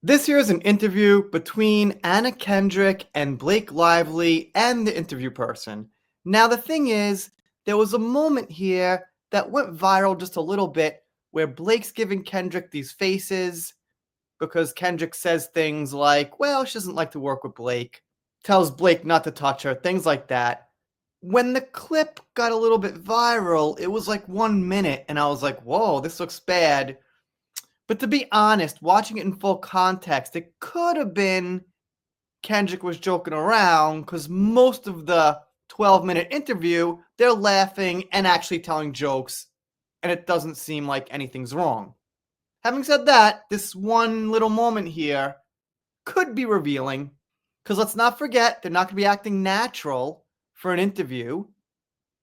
This here is an interview between Anna Kendrick and Blake Lively and the interview person. Now, the thing is, there was a moment here that went viral just a little bit where Blake's giving Kendrick these faces because Kendrick says things like, well, she doesn't like to work with Blake, tells Blake not to touch her, things like that. When the clip got a little bit viral, it was like 1 minute, and I was like, whoa, this looks bad. But to be honest, watching it in full context, it could have been Kendrick was joking around because most of the 12-minute interview, they're laughing and actually telling jokes, and it doesn't seem like anything's wrong. Having said that, this one little moment here could be revealing because let's not forget, they're not going to be acting natural for an interview.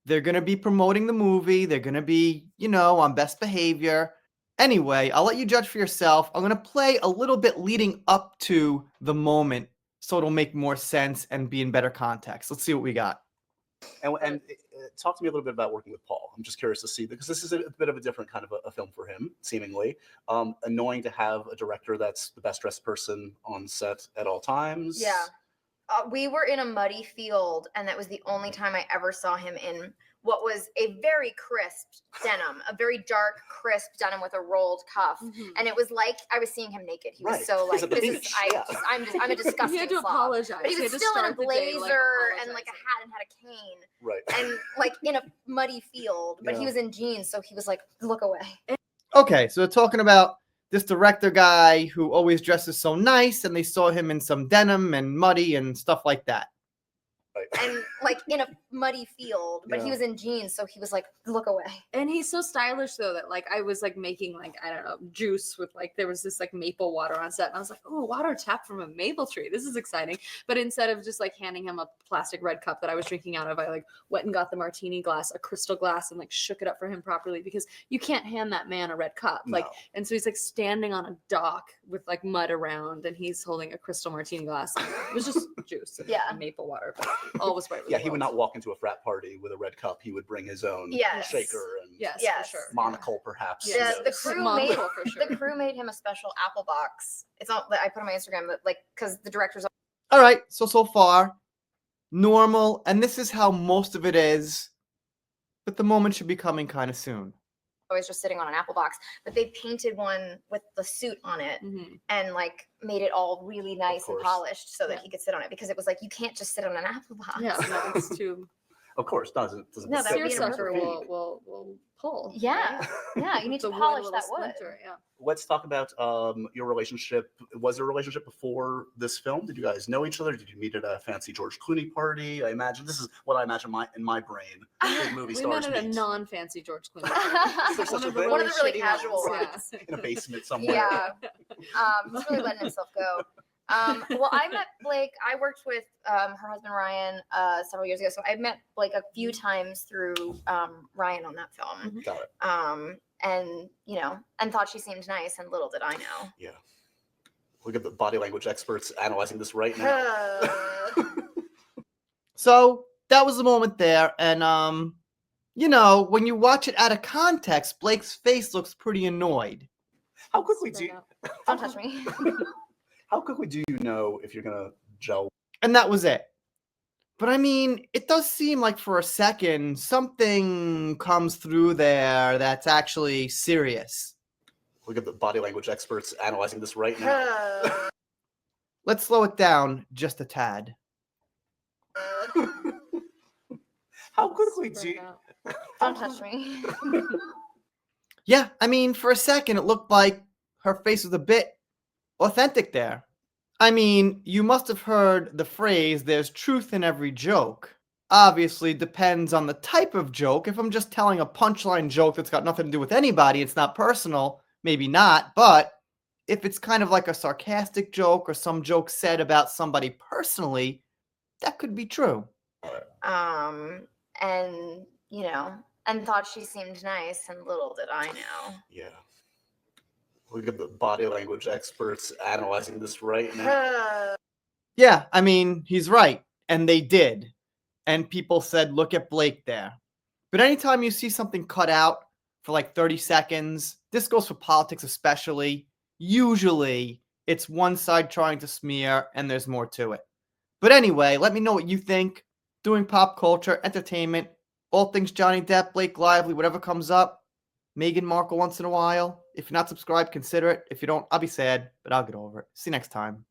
They're going to be promoting the movie. They're going to be, on best behavior. Anyway, I'll let you judge for yourself. I'm going to play a little bit leading up to the moment so it'll make more sense and be in better context. Let's see what we got. And talk to me a little bit about working with Paul. I'm just curious to see, because this is a bit of a different kind of a film for him, seemingly. Annoying to have a director that's the best dressed person on set at all times. Yeah. We were in a muddy field, and that was the only time I ever saw him in what was a very crisp denim, a very dark, crisp denim with a rolled cuff. Mm-hmm. And it was like I was seeing him naked. He was so like, this is, I'm a disgusting He had to slob. apologize. But he was still in a blazer and like a hat and had a cane. Right. And like in a muddy field, but he was in jeans. So he was like, look away. Okay, so we're talking about this director guy who always dresses so nice, and they saw him in some denim and muddy and stuff like that. And like in a muddy field, but he was in jeans, so he was like, look away. And he's so stylish though that like I was like making like, I don't know, juice with like, there was this like maple water on set, and I was like, oh, water tapped from a maple tree, this is exciting. But instead of just like handing him a plastic red cup that I was drinking out of, I like went and got the martini glass, a crystal glass, and like shook it up for him properly, because you can't hand that man a red cup. Like, and so he's like standing on a dock with like mud around, and he's holding a crystal martini glass. It was just juice and maple water. But all was right. Yeah, he would not walk into a frat party with a red cup. He would bring his own shaker and for sure. monocle, perhaps. Yeah, the crew made him a special apple box. It's not that I put on my Instagram, but like because the director's. All right, so far, normal, and this is how most of it is, but the moment should be coming kind of soon. Always just sitting on an apple box, but they painted one with the suit on it and like made it all really nice and polished so that he could sit on it, because it was like, you can't just sit on an apple box. Yeah, no, it's too. Of course, doesn't. No, that seersucker will pull. Yeah, right? yeah, you need to polish that wood. Yeah. Let's talk about your relationship. Was there a relationship before this film? Did you guys know each other? Did you meet at a fancy George Clooney party? I imagine this is what I imagine in my brain. Big movie stars met at meet. a non-fancy George Clooney party. One of the really casual ones. In a basement somewhere. Yeah, he's really letting himself go. Well, I met Blake. I worked with her husband Ryan several years ago, so I met Blake a few times through Ryan on that film. Got it. And and thought she seemed nice, and little did I know. Yeah. Look at the body language experts analyzing this right now. So that was the moment there, and when you watch it out of context, Blake's face looks pretty annoyed. How quickly do you? Don't touch me. How quickly do you know if you're gonna gel? And that was it. But I mean, it does seem like for a second something comes through there that's actually serious. Look at the body language experts analyzing this right now. Let's slow it down just a tad. How quickly do you? Don't touch me. Yeah, I mean, for a second it looked like her face was a bit authentic there. I mean, you must have heard the phrase, there's truth in every joke. Obviously, depends on the type of joke. If I'm just telling a punchline joke that's got nothing to do with anybody, it's not personal, maybe not. But if it's kind of like a sarcastic joke or some joke said about somebody personally, that could be true. And thought she seemed nice, and little did I know. Yeah. Look at the body language experts analyzing this right now. Yeah, I mean, he's right. And they did. And people said, look at Blake there. But anytime you see something cut out for like 30 seconds, this goes for politics especially, usually It's one side trying to smear, and there's more to it. But anyway, let me know what you think. Doing pop culture, entertainment, all things Johnny Depp, Blake Lively, whatever comes up. Meghan Markle once in a while. If you're not subscribed, consider it. If you don't, I'll be sad, but I'll get over it. See you next time.